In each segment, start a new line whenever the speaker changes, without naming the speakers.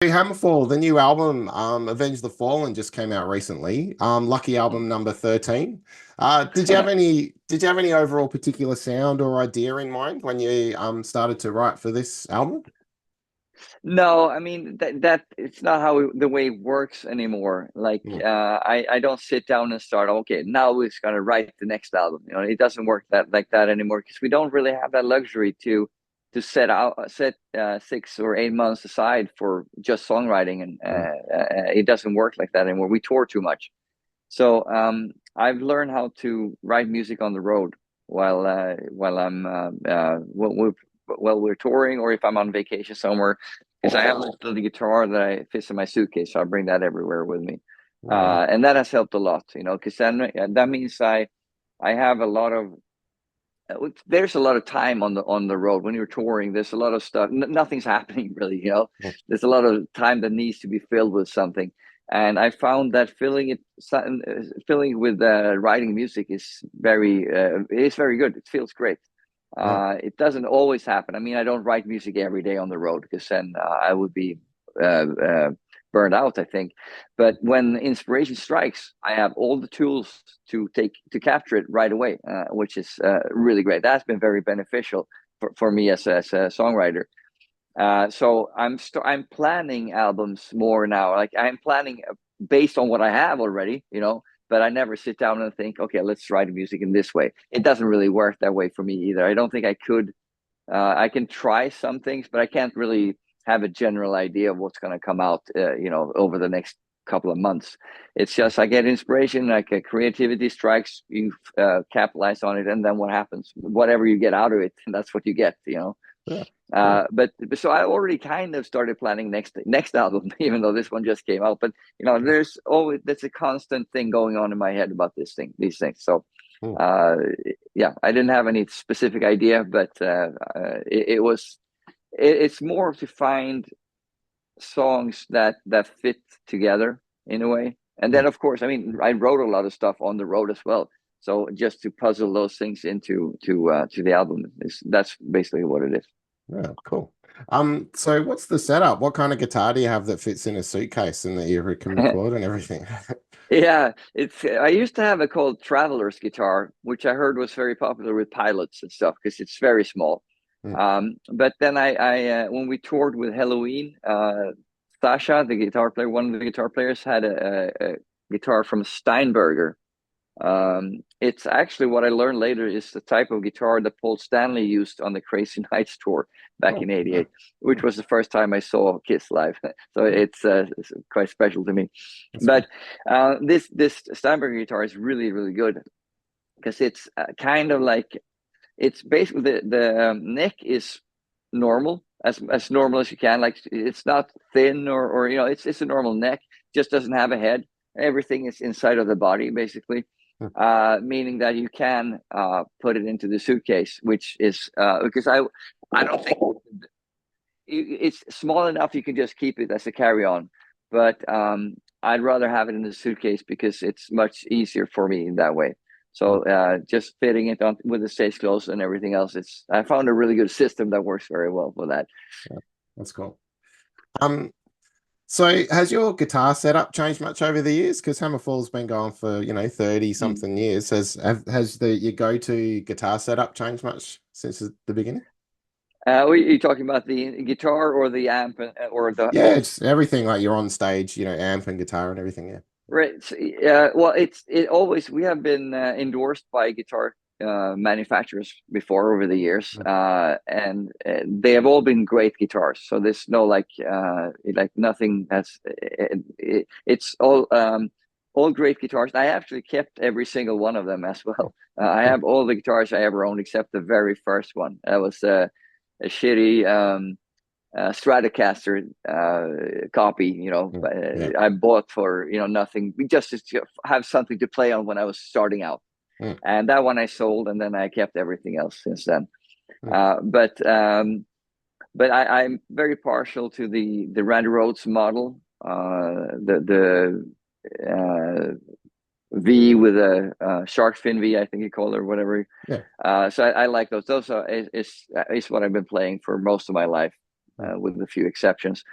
Hammerfall, the new album, Avenge the Fallen, just came out recently. Lucky album number 13. Did you have any overall particular sound or idea in mind when you started to write for this album?
No, I mean that it's not the way it works anymore. Like
Mm,
I don't sit down and start, okay, now we're gonna write the next album. It doesn't work that like that anymore because we don't really have that luxury to set 6 or 8 months aside for just songwriting, and
mm,
it doesn't work like that anymore. We tour too much. So I've learned how to write music on the road while I'm while we're touring, or if I'm on vacation somewhere, because I have a little guitar that I fits in my suitcase, so I bring that everywhere with me,
mm,
and that has helped a lot. Because then that means I have a lot of there's a lot of time on the road when you're touring. There's a lot of stuff. Nothing's happening really.
mm,
There's a lot of time that needs to be filled with something, and I found that filling with writing music is very good. It feels great.
mm,
It doesn't always happen. I mean, I don't write music every day on the road because then I would be uh, uh, burned out, I think. But when inspiration strikes, I have all the tools to capture it right away, which is really great. That's been very beneficial for me as a songwriter. So I'm planning albums more now. Like I'm planning based on what I have already, but I never sit down and think, okay, let's write music in this way. It doesn't really work that way for me either. I don't think I could. I can try some things, but I can't really have a general idea of what's going to come out, over the next couple of months. It's just I get inspiration, like a creativity strikes, you capitalize on it, and then what happens? Whatever you get out of it, that's what you get.
yeah, cool.
But so I already kind of started planning next album, even though this one just came out. But there's a constant thing going on in my head about these things. So
Mm.
uh, yeah, I didn't have any specific idea, but it's more to find songs that fit together in a way. And
Mm.
then of course, I mean, I wrote a lot of stuff on the road as well. So just to puzzle those things into to the album that's basically what it is.
Yeah, cool. So what's the setup? What kind of guitar do you have that fits in a suitcase and that you can record and everything?
Yeah, I used to have a called Traveler's guitar, which I heard was very popular with pilots and stuff because it's very small.
Mm,
But then when we toured with Halloween, Sasha, the guitar player, one of the guitar players, had a guitar from Steinberger. It's actually what I learned later is the type of guitar that Paul Stanley used on the Crazy Nights tour back
oh,
in
yeah,
'88, which was the first time I saw Kiss live. So it's quite special to me.
that's
But
cool.
this Steinberger guitar is really, really good because it's kind of like it's basically the neck is normal, as normal as you can. Like it's not thin or it's a normal neck, just doesn't have a head. Everything is inside of the body basically,
Mm,
meaning that you can put it into the suitcase, which is because I don't think it's small enough you can just keep it as a carry-on, but I'd rather have it in the suitcase because it's much easier for me in that way.
mm,
So just fitting it on with the stage clothes and everything else, I found a really good system that works very well for that.
yeah, that's cool. Um, so has your guitar setup changed much over the years? Because Hammerfall's been going for, 30
Mm.
something years. Has your go-to guitar setup changed much since the beginning?
Are you talking about the guitar or the amp or the
Yeah,
both?
it's everything like you're on stage, amp and guitar and everything. Yeah.
Right. Well, it always we have been endorsed by guitar manufacturers before over the years,
Mm,
and they have all been great guitars. So there's no like nothing has it's all great guitars. I actually kept every single one of them as well. I
cool.
have all the guitars I ever owned except the very first one. That was a shitty. Stratocaster copy,
Mm, yeah.
I bought for nothing, just to have something to play on when I was starting out.
Mm,
And that one I sold, and then I kept everything else since then.
mm,
But I'm very partial to the Randy Rhoads model, the V with a shark fin V, I think you call it or whatever.
yeah.
So I like those. Those is what I've been playing for most of my life,
Mm,
with a few exceptions.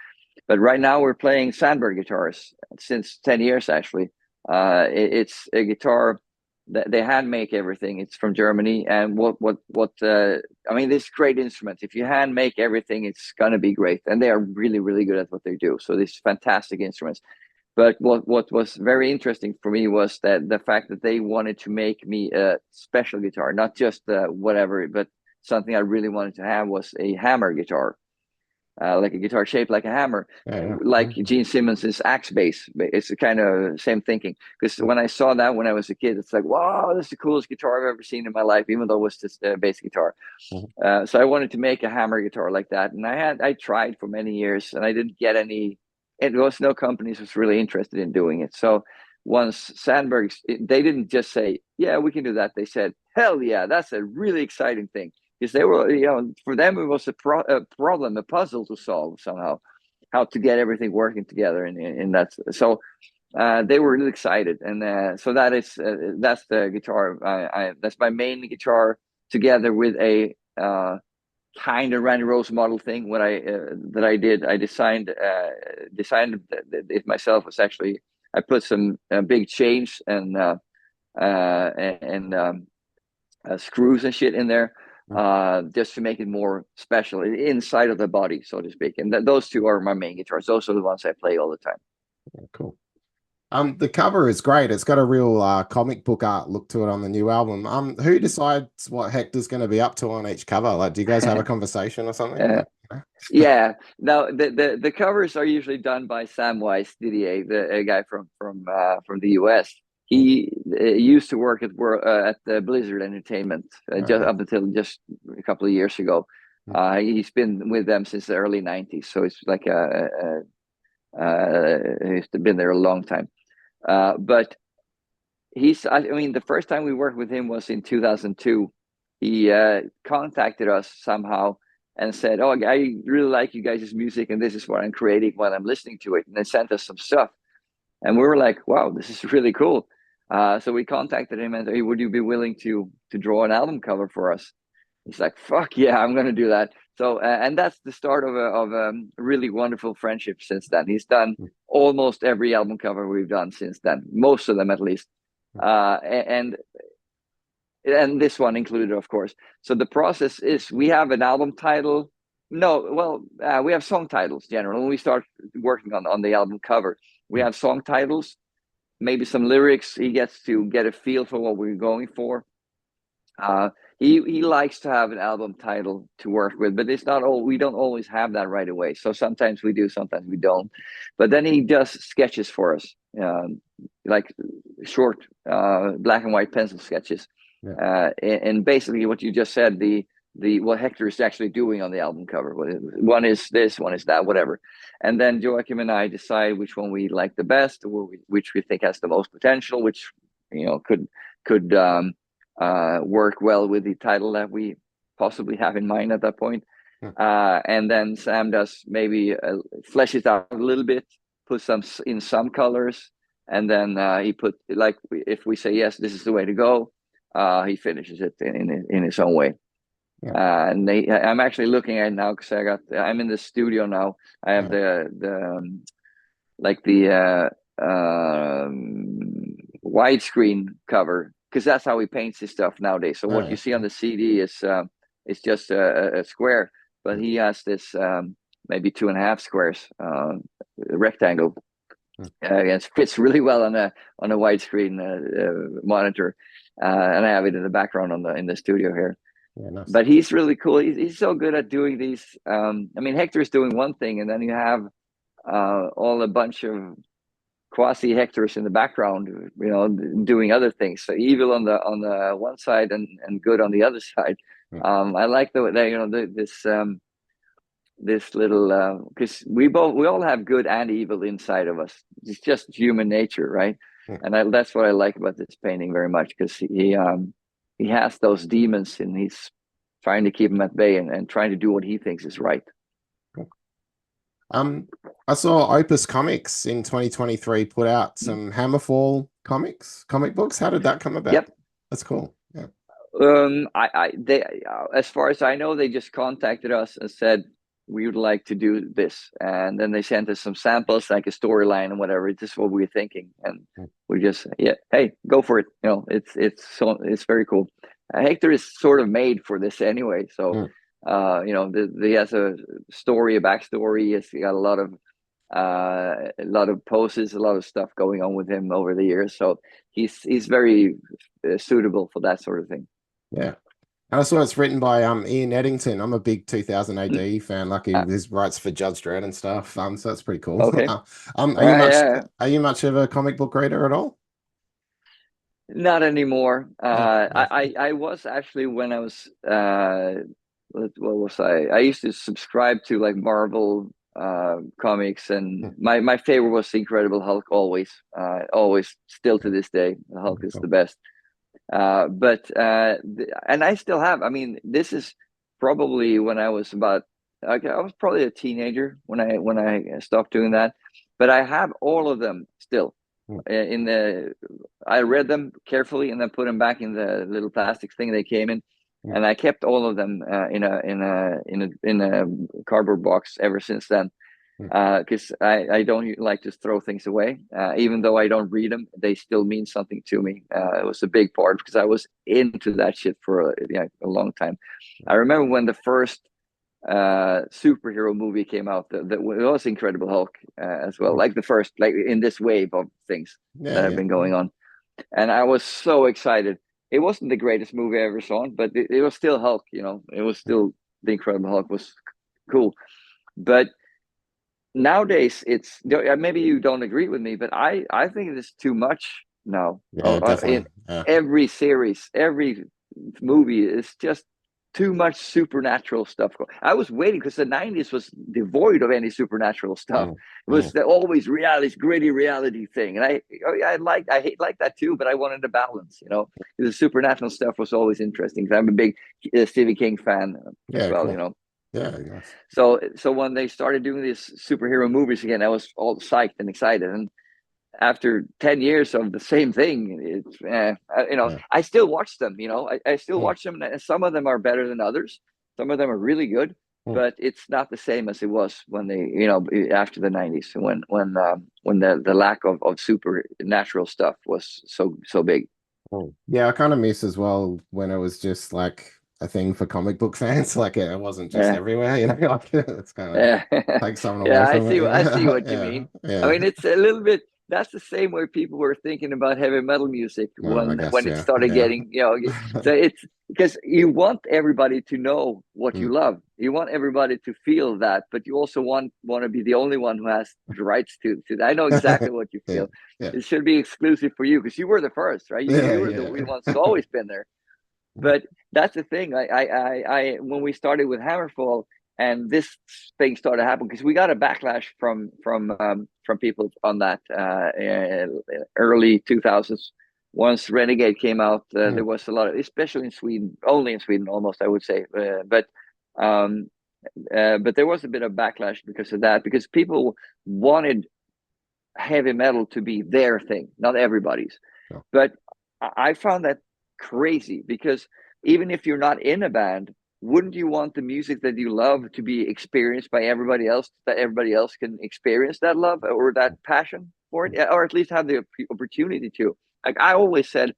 But right now we're playing Sandberg guitars since 10 years actually. It's a guitar that they hand make everything. It's from Germany, and I mean, this great instrument. If you hand make everything, it's gonna be great, and they are really, really good at what they do. So these fantastic instruments. But what was very interesting for me was that the fact that they wanted to make me a special guitar, not just whatever, but something I really wanted to have was a hammer guitar. Like a guitar shaped like a hammer, like Gene Simmons's axe bass. It's the kind of same thinking. Because when I saw that when I was a kid, it's like, wow, this is the coolest guitar I've ever seen in my life, even though it was just a bass guitar. So I wanted to make a hammer guitar like that, and I tried for many years, and I didn't get any. It was no companies was really interested in doing it. So once Sandberg's, they didn't just say, yeah, we can do that. They said, hell yeah, that's a really exciting thing. Because they were, for them, it was a problem, a puzzle to solve somehow, how to get everything working together. And that's so they were really excited. And so that's the guitar. That's my main guitar, together with a kind of Randy Rose model thing. What I did, I designed it myself. Was actually, I put some big chains and screws and shit in there, just to make it more special inside of the body, so to speak. And those two are my main guitars. Those are the ones I play all the time.
Yeah, cool. The cover is great. It's got a real comic book art look to it on the new album. Who decides what Hector's going to be up to on each cover? Like, do you guys have a conversation or something?
Yeah. Now the covers are usually done by Sam Weiss, Didier, the guy from the US. He used to work at the Blizzard Entertainment just up until just a couple of years ago. He's been with them since the early '90s, so it's like he's been there a long time. But I mean, the first time we worked with him was in 2002. He contacted us somehow and said, "Oh, I really like you guys' music, and this is what I'm creating while I'm listening to it." And they sent us some stuff, and we were like, "Wow, this is really cool." So we contacted him and said, hey, would you be willing to draw an album cover for us? He's like, "Fuck yeah, I'm going to do that." So, and that's the start of a really wonderful friendship since then. He's done almost every album cover we've done since then, most of them at least, and this one included, of course. So the process is, we have an album title. No, well, we have song titles generally. When we start working on the album cover, we have song titles, maybe some lyrics. He gets to get a feel for what we're going for. He likes to have an album title to work with, but it's not all. We don't always have that right away. So sometimes we do, sometimes we don't. But then he does sketches for us, like short black and white pencil sketches. And basically what you just said, what Hector is actually doing on the album cover. One is this, one is that, whatever. And then Joachim and I decide which one we like the best, or which we think has the most potential, which could work well with the title that we possibly have in mind at that point. And then Sam does maybe fleshes out a little bit, put some colors, and then he put, like, if we say yes, this is the way to go, he finishes it in his own way. And I'm actually looking at it now because I'm in the studio now. I have the widescreen cover, because that's how he paints his stuff nowadays. So what you see on the CD is just a square, but he has this maybe 2.5 squares, rectangle. It fits really well on a widescreen monitor, and I have it in the background in the studio here. Yeah, nice. But he's really cool. He's so good at doing these. I mean, Hector's doing one thing, and then you have all a bunch of quasi Hectors in the background, doing other things. So evil on the one side and good on the other side. I like this little, because we all have good and evil inside of us. It's just human nature, right? And that's what I like about this painting very much, because he has those demons, and he's trying to keep them at bay and trying to do what he thinks is right.
I saw Opus Comics in 2023 put out some Hammerfall comic books. How did that come about?
Yep,
that's cool.
They, as far as I know, they just contacted us and said, we would like to do this, and then they sent us some samples, like a storyline and whatever. This is what we were thinking, and we just, yeah, hey, go for it. You know, it's very cool. Hector is sort of made for this anyway, so you know, he has a story, a backstory. He's got a lot of poses, a lot of stuff going on with him over the years, so he's very suitable for that sort of thing.
Yeah. And I saw it's written by Ian Eddington. I'm a big 2000 AD fan. Like he writes for Judge Dredd and stuff. So that's pretty cool.
Okay.
Are you much of a comic book reader at all?
Not anymore.
Yeah.
I was actually, when I was what was I used to subscribe to like Marvel comics, and my favorite was the Incredible Hulk, always still to this day. The Hulk is the best. And I still have, I mean, this is probably when I was about, I was probably a teenager when I stopped doing that, but I have all of them still. I read them carefully and then put them back in the little plastic thing they came in, and I kept all of them in a cardboard box ever since then. Because I don't like to throw things away. Even though I don't read them, they still mean something to me. It was a big part because I was into that shit for a long time. I remember when the first superhero movie came out, that was Incredible Hulk as well, like the first, like in this wave of things that have been going on, and I was so excited. It wasn't the greatest movie I ever saw, but it was still Hulk. You know, it was still the Incredible Hulk was cool, but nowadays it's, maybe you don't agree with me, but I think it's too much now.
Definitely.
Every series, every movie is just too much supernatural stuff. I was waiting because the 90s was devoid of any supernatural stuff. It was always reality, gritty reality thing, and I hate like that too, but I wanted a balance, you know. The supernatural stuff was always interesting because I'm a big Stephen King fan as well,
cool.
you know.
Yeah, nice.
So when they started doing these superhero movies again, I was all psyched and excited. And after 10 years of the same thing, it's you know, I still watch them. You know, I still watch them, and some of them are better than others. Some of them are really good, but it's not the same as it was when they, you know, after the 90s, when the lack of supernatural stuff was so big.
Yeah, I kind of miss as well when it was just like a thing for comic book fans. Like it wasn't just everywhere, you know. Like it's kind of takes someone away from it.
I see what you mean. I mean, it's a little bit. That's the same way people were thinking about heavy metal music when it started getting, you know. So it's because you want everybody to know what you love. You want everybody to feel that, but you also want to be the only one who has the rights to that. I know exactly what you feel. It should be exclusive for you because you were the first, right? You were the ones who's always been there. But that's the thing. I when we started with Hammerfall and this thing started happening, because we got a backlash from people on that early 2000s. Once Renegade came out, there was a lot of, especially in Sweden, only in Sweden almost, I would say, but there was a bit of backlash because of that, because people wanted heavy metal to be their thing, not everybody's. But I found that crazy, because even if you're not in a band, wouldn't you want the music that you love to be experienced by everybody else, that everybody else can experience that love or that passion for it, or at least have the opportunity to? Like I always said,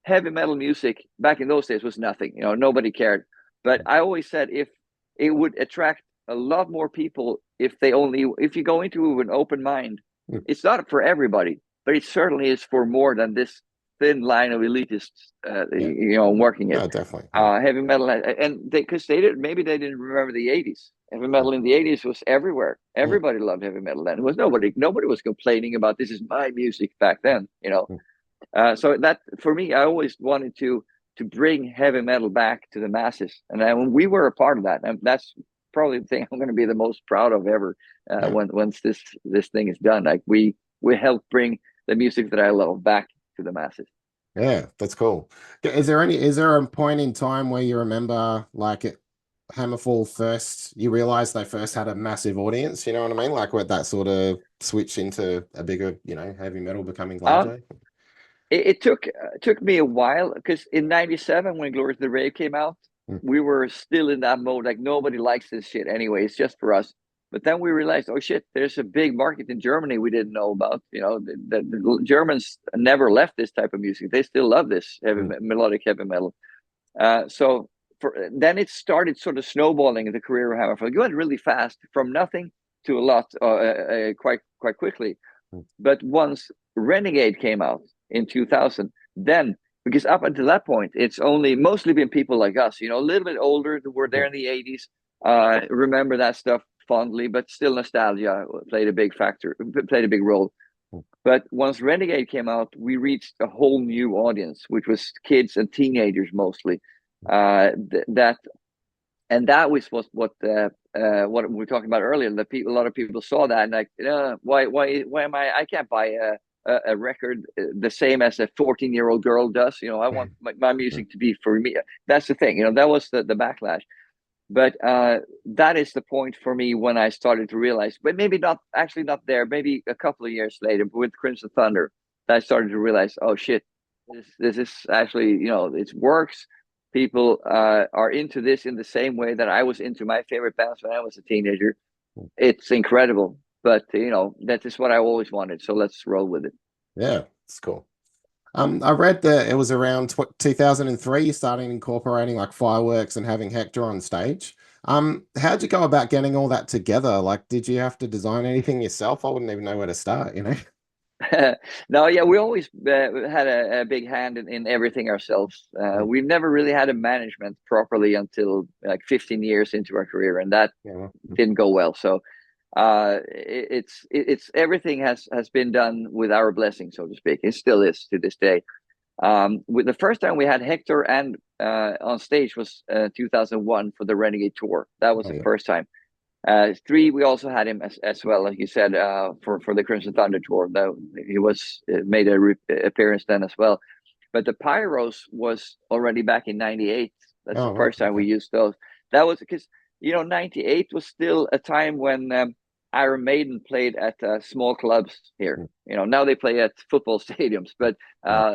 heavy metal music back in those days was nothing, you know, nobody cared. But I always said, if it would attract a lot more people if you go into it with an open mind. It's not for everybody, but it certainly is for more than this thin line of elitists, you know, working it.
Definitely.
Heavy metal, and because they didn't remember the 80s. Heavy metal in the 80s was everywhere. Everybody loved heavy metal then. It was nobody was complaining about this is my music back then, you know. So that, for me, I always wanted to bring heavy metal back to the masses, and when we were a part of that, and that's probably the thing I'm going to be the most proud of ever. Once this thing is done, like we helped bring the music that I love back to the masses.
Yeah, that's cool. Is there a point in time where you remember, like, Hammerfall first, you realized they first had a massive audience, you know what I mean? Like with that sort of switch into a bigger, you know, heavy metal becoming larger?
It took me a while, because in '97 when Glory to the Rave came out,
Mm.
we were still in that mode, like nobody likes this shit anyway. It's just for us. But then we realized, oh shit, there's a big market in Germany we didn't know about. You know, the Germans never left this type of music. They still love this melodic heavy metal. So then it started sort of snowballing in the career of Hammerfall. It went really fast from nothing to a lot quite quickly.
Mm.
But once Renegade came out in 2000, then because up until that point, it's only mostly been people like us, you know, a little bit older who were there in the 80s, remember that stuff fondly, but still nostalgia played a big factor, played a big role.
Mm.
But once Renegade came out, we reached a whole new audience, which was kids and teenagers mostly. That and that was what we were talking about earlier. A lot of people saw that and like, why am I can't buy a record the same as a 14-year-old girl does. You know, I want my music to be for me. That's the thing. You know, that was the backlash. But that is the point for me when I started to realize, but maybe not there, maybe a couple of years later with Crimson Thunder, that I started to realize, oh shit, this is actually, you know, it works. People are into this in the same way that I was into my favorite bands when I was a teenager. It's incredible, but you know, that is what I always wanted. So let's roll with it.
Yeah, it's cool. I read that it was around 2003 you started incorporating like fireworks and having Hector on stage. How'd you go about getting all that together? Like, did you have to design anything yourself? I wouldn't even know where to start, you know?
No, yeah, we always had a big hand in everything ourselves. We've never really had a management properly until like 15 years into our career, and that didn't go well. So it's everything has been done with our blessing, so to speak. It still is to this day. With the first time we had Hector and on stage was 2001 for the Renegade tour. That was the first time. Three, we also had him as well, like you said, for the Crimson Thunder tour. Though he was made a appearance then as well. But the Pyros was already back in '98. That's the first time we used those. That was because, you know, '98 was still a time when Iron Maiden played at small clubs here. You know, now they play at football stadiums, but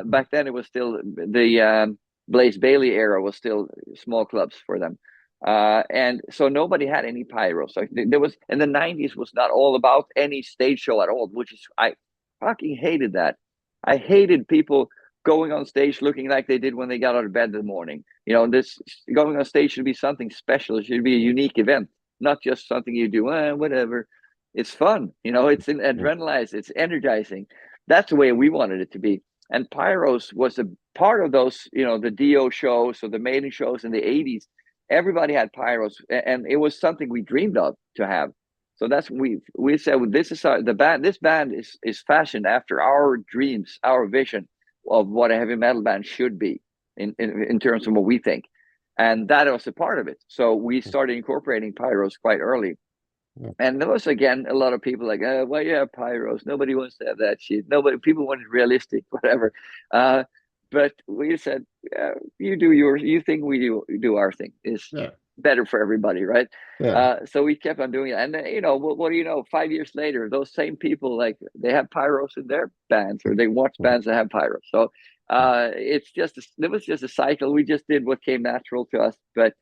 back then it was still the Blaze Bailey era was still small clubs for them. And so nobody had any pyros. So there was in the '90s was not all about any stage show at all, which is I fucking hated that. I hated people going on stage looking like they did when they got out of bed in the morning. You know, this going on stage should be something special. It should be a unique event, not just something you do, whatever. It's fun, you know, it's adrenalized, it's energizing. That's the way we wanted it to be. And pyros was a part of those, you know, the Dio shows or the Maiden shows in the '80s. Everybody had pyros, and it was something we dreamed of to have. So that's we said, well, this is the band. This band is fashioned after our dreams, our vision of what a heavy metal band should be in terms of what we think, and that was a part of it. So we started incorporating pyros quite early. And there was again a lot of people like, well, yeah, pyros. Nobody wants to have that shit. People want it realistic, whatever. But we said, you do yours. You think we do our thing is better for everybody, right? So we kept on doing it, and you know, what do you know? 5 years later, those same people like they have pyros in their bands, or they watch bands that have pyros. So it was just a cycle. We just did what came natural to us, but.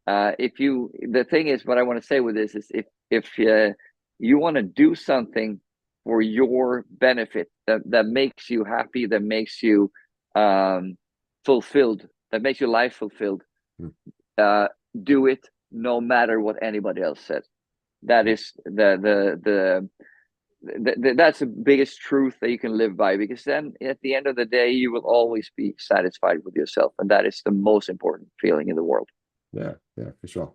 The thing is, what I want to say with this is if you want to do something for your benefit that makes you happy, that makes you fulfilled, that makes your life fulfilled, do it no matter what anybody else says. That is that's the biggest truth that you can live by, because then at the end of the day you will always be satisfied with yourself, and that is the most important feeling in the world.
Yeah, for sure.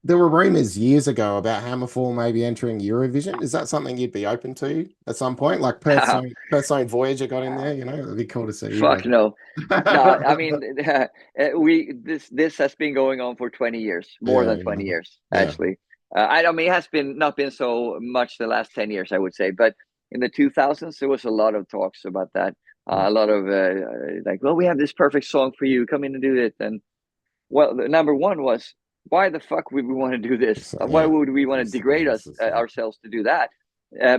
There were rumors years ago about Hammerfall maybe entering Eurovision. Is that something you'd be open to at some point? Like Perth's own Voyager got in there, you know, it'd be cool to see.
Fuck no. No, I mean, this has been going on for 20 years, more than 20 years, actually. I mean, it has not been so much the last 10 years, I would say, but in the 2000s, there was a lot of talks about that. A lot of like, well, we have this perfect song for you, come in and do it. And well, the number one was, why the fuck would we want to do this? Why would we want to degrade ourselves to do that?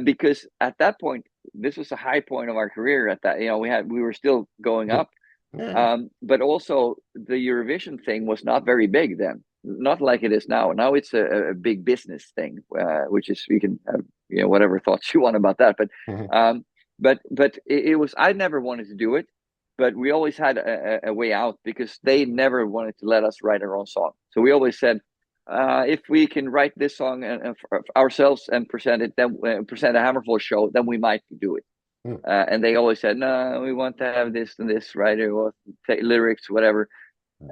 Because at that point, this was a high point of our career. At that, you know, we were still going up.
Yeah.
But also the Eurovision thing was not very big then, not like it is now. Now it's a big business thing, which is, you can have, whatever thoughts you want about that. But
Mhm.
it was, I never wanted to do it, but we always had a way out because they never wanted to let us write our own song. So we always said, if we can write this song for ourselves and present it, then present a Hammerfall show, then we might do it.
Mm.
And they always said, no, we want to have this and this writer or lyrics, whatever.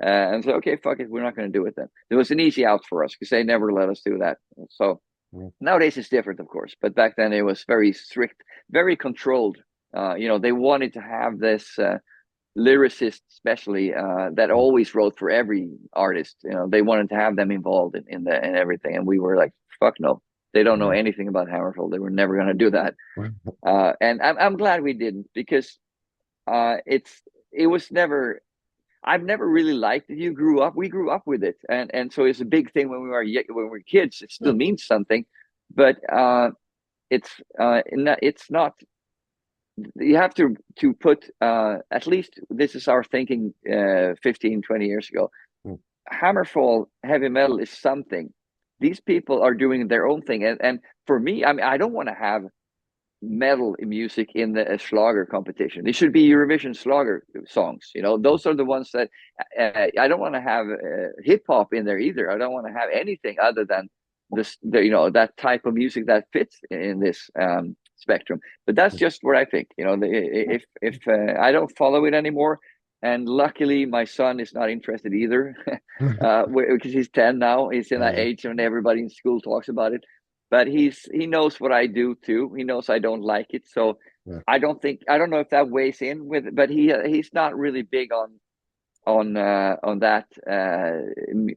And so, okay, fuck it, we're not going to do it then. It was an easy out for us because they never let us do that. So
Mm.
nowadays it's different, of course, but back then it was very strict, very controlled. They wanted to have this lyricist, especially that
Mm.
always wrote for every artist. They wanted to have them involved in everything, and we were like, fuck no. They don't know
Mm.
anything about Hammerfall. They were never going to do that. And I'm glad we didn't, because it was never, I've never really liked it. We grew up with it, and so it's a big thing when we were kids. It still
Yeah.
means something, but it's not. You have to put, at least this is our thinking 15, 20 years ago.
Mm.
Hammerfall heavy metal is something. These people are doing their own thing, and for me, I mean, I don't want to have metal music in the Schlager competition. It should be Eurovision Schlager songs. Those are the ones that I don't want to have hip hop in there either. I don't want to have anything other than that type of music that fits in this spectrum. But that's just what I think. If I don't follow it anymore, and luckily my son is not interested either, because he's 10 now. He's in that
Yeah.
age when everybody in school talks about it, but he knows what I do too. He knows I don't like it, so
Yeah.
I don't know if that weighs in with it, but he's not really big on that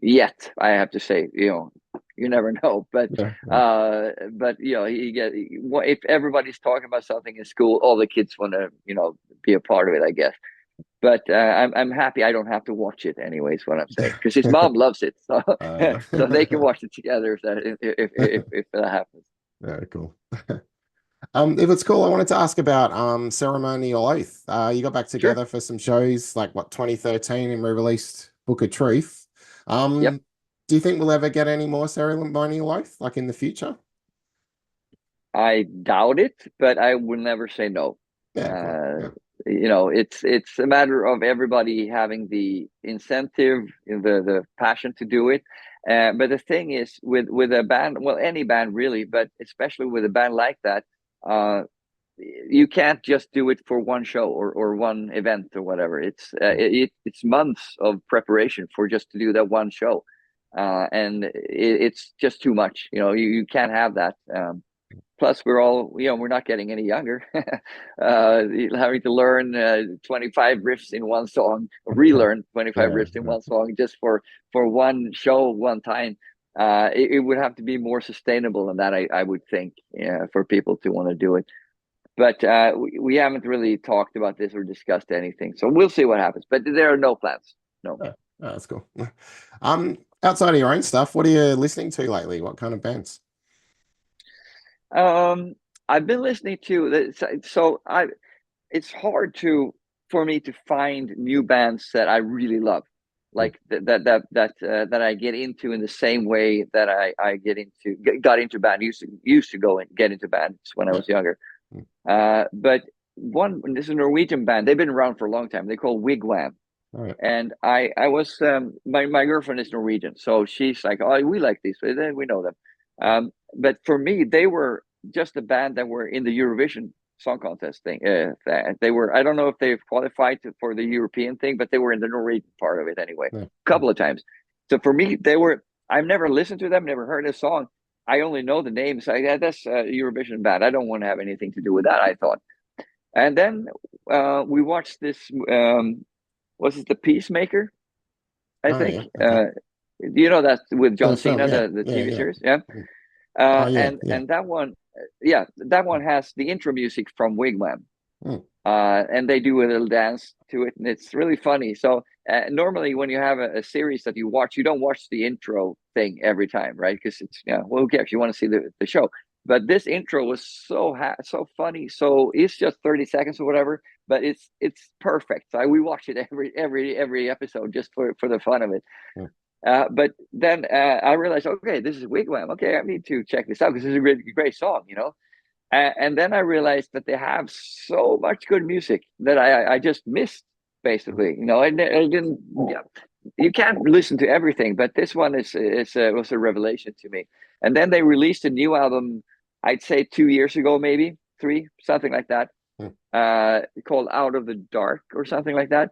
yet. I have to say, you never know, but
Yeah. Yeah.
if everybody's talking about something in school, all the kids want to be a part of it, I guess. But I'm happy I don't have to watch it anyways. What I'm saying, because his mom loves it, so
Uh,
so they can watch it together if that happens.
yeah, cool. If it's cool, I wanted to ask about ceremonial oath. You got back
Sure.
together for some shows like what 2013 and re-released Book of Truth.
Yep.
Do you think we'll ever get any more ceremonial oath like in the future?
I doubt it, but I will never say no.
Yeah, cool.
Uh,
Yeah.
it's a matter of everybody having the incentive, the passion to do it. But the thing is, with a band, well, any band really, but especially with a band like that, uh, you can't just do it for one show or one event or whatever. It's months of preparation for just to do that one show, and it's just too much. You can't have that. Plus we're not getting any younger. Having to learn 25 riffs in one song, relearn 25
Yeah.
riffs in
Yeah.
one song just for one show one time. It would have to be more sustainable than that, I would think, for people to want to do it. But we haven't really talked about this or discussed anything, so we'll see what happens. But there are no plans. No.
Oh, that's cool. Outside of your own stuff, what are you listening to lately? What kind of bands?
I've been listening to this, so it's hard for me to find new bands that I really love,
Mm.
like that I get into in the same way that I got into band, used to go and get into bands when I
Yeah.
was younger.
Mm.
But this is a Norwegian band. They've been around for a long time. They call Wigwam.
All right.
And I was my girlfriend is Norwegian, so she's like, oh, we like these, then we know them. But for me, they were just a band that were in the Eurovision Song Contest thing. They were, I don't know if they've qualified for the European thing, but they were in the Norwegian part of it anyway,
Yeah.
a couple of times. So for me, they were. I've never listened to them, never heard a song. I only know the names. That's a Eurovision band. I don't want to have anything to do with that, I thought. And then we watched this. Was it The Peacemaker? I
Oh
think.
yeah. Okay.
That with John
The film.
Cena,
Yeah.
the
Yeah.
TV
Yeah.
series, yeah.
Mm. Oh yeah. Yeah.
And that one, yeah, that one has the intro music from Wigwam,
Mm.
and they do a little dance to it, and it's really funny. So normally, when you have a series that you watch, you don't watch the intro thing every time, right? Because it's well, who cares? You want to see the show. But this intro was so funny. So it's just 30 seconds or whatever, but it's perfect. So we watch it every episode just for the fun of it.
Yeah.
But then I realized, okay, this is Wigwam. Okay, I need to check this out because this is a great song, you know. And then I realized that they have so much good music that I just missed, basically. You know, I didn't. Yeah, you can't listen to everything, but this one was a revelation to me. And then they released a new album, I'd say 2 years ago, maybe three, something like that,
Mm.
called Out of the Dark or something like that.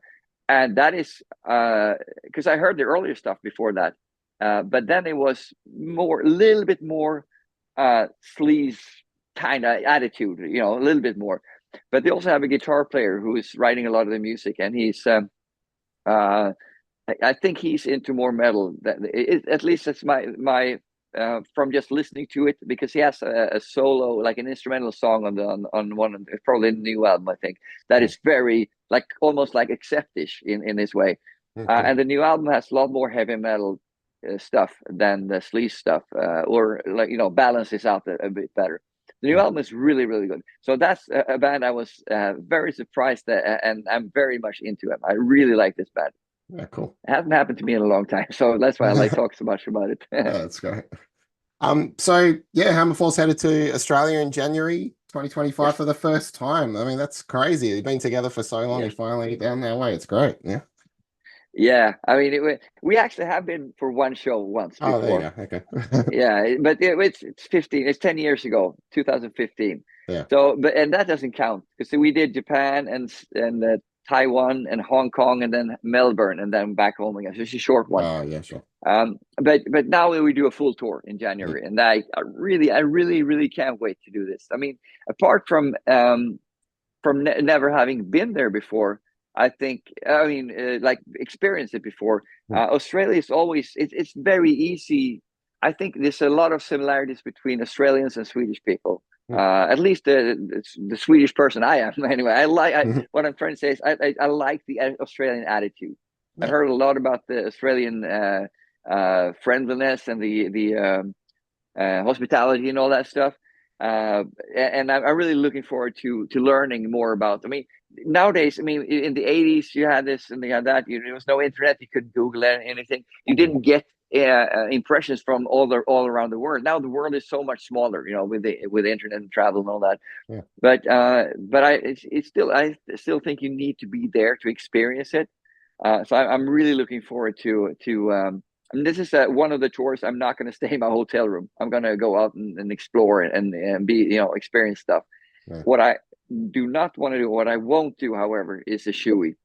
And that is because I heard the earlier stuff before that, but then it was a little bit more sleaze kind of attitude, you know, a little bit more. But they also have a guitar player who is writing a lot of the music, and he's I think he's into more metal. At least that's my from just listening to it, because he has a solo, like an instrumental song on one of probably the new album, I think, that is very like almost like acceptish in his way.
Okay.
And the new album has a lot more heavy metal stuff than the sleaze stuff, or like, you know, balances out a bit better. The new album is really, really good. So that's a band I was very surprised at, and I'm very much into it. I really like this band.
Yeah, cool.
It hasn't happened to me in a long time, so that's why I like talk so much about it.
Yeah, that's great. So yeah, Hammerfall's headed to Australia in January 2025
Yes,
for the first time. I mean, that's crazy. You've been together for so long,
yes,
you finally down their way. It's great. Yeah.
yeah. I mean, we actually have been for one show once
Oh, there you
before.
go. Okay.
Yeah, but it's 15. It's 10 years ago, 2015.
Yeah.
So, and that doesn't count because we did Japan and Taiwan and Hong Kong and then Melbourne and then back home again. So it's a short one.
Oh, yeah, sure.
But now we do a full tour in
Mm.
January, and I really can't wait to do this. I mean, apart from never having been there before, I think, I mean, like experienced it before.
Mm.
Australia is always, it's very easy. I think there's a lot of similarities between Australians and Swedish people.
Mm.
At least the Swedish person I am anyway.
Mhm.
What I'm trying to say is I like the Australian attitude. I
Yeah.
heard a lot about the Australian friendliness and the hospitality and all that stuff. And I'm really looking forward to learning more about. I mean, nowadays, I mean, in the 80s, you had this and you had that. There was no internet; you couldn't Google anything. You didn't get impressions from all around the world. Now the world is so much smaller, you know, with the internet and travel and all that.
Yeah.
But I still think you need to be there to experience it. So I'm really looking forward to. And this is one of the tours. I'm not going to stay in my hotel room. I'm going to go out and explore and be, you know, experience stuff.
Yeah.
What I do not want to do, what I won't do, however, is a shoey.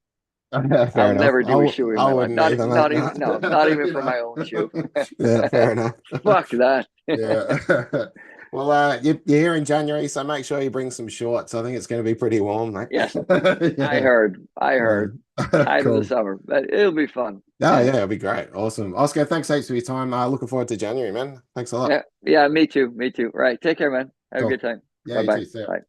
Fair
I'll
enough.
never do a shoey in
I
my life.
wouldn't either, mate.
Not
No.
even no, not even
You
for
know.
my own shoe.
Yeah, fair enough.
Fuck that.
Yeah. Well, you're here in January, so make sure you bring some shorts. I think it's going to be pretty warm, mate.
Yes, I
Yeah.
heard.
Yeah.
Height of the
Cool.
summer, but it'll be fun.
Oh, yeah, it'll be great. Awesome. Oscar, thanks heaps for your time. Looking forward to January, man. Thanks a lot.
Yeah, yeah, me too. Me too. Right. Take care, man. Have a
Cool.
good time.
Yeah,
Bye
you
bye.
too. See ya.
Bye.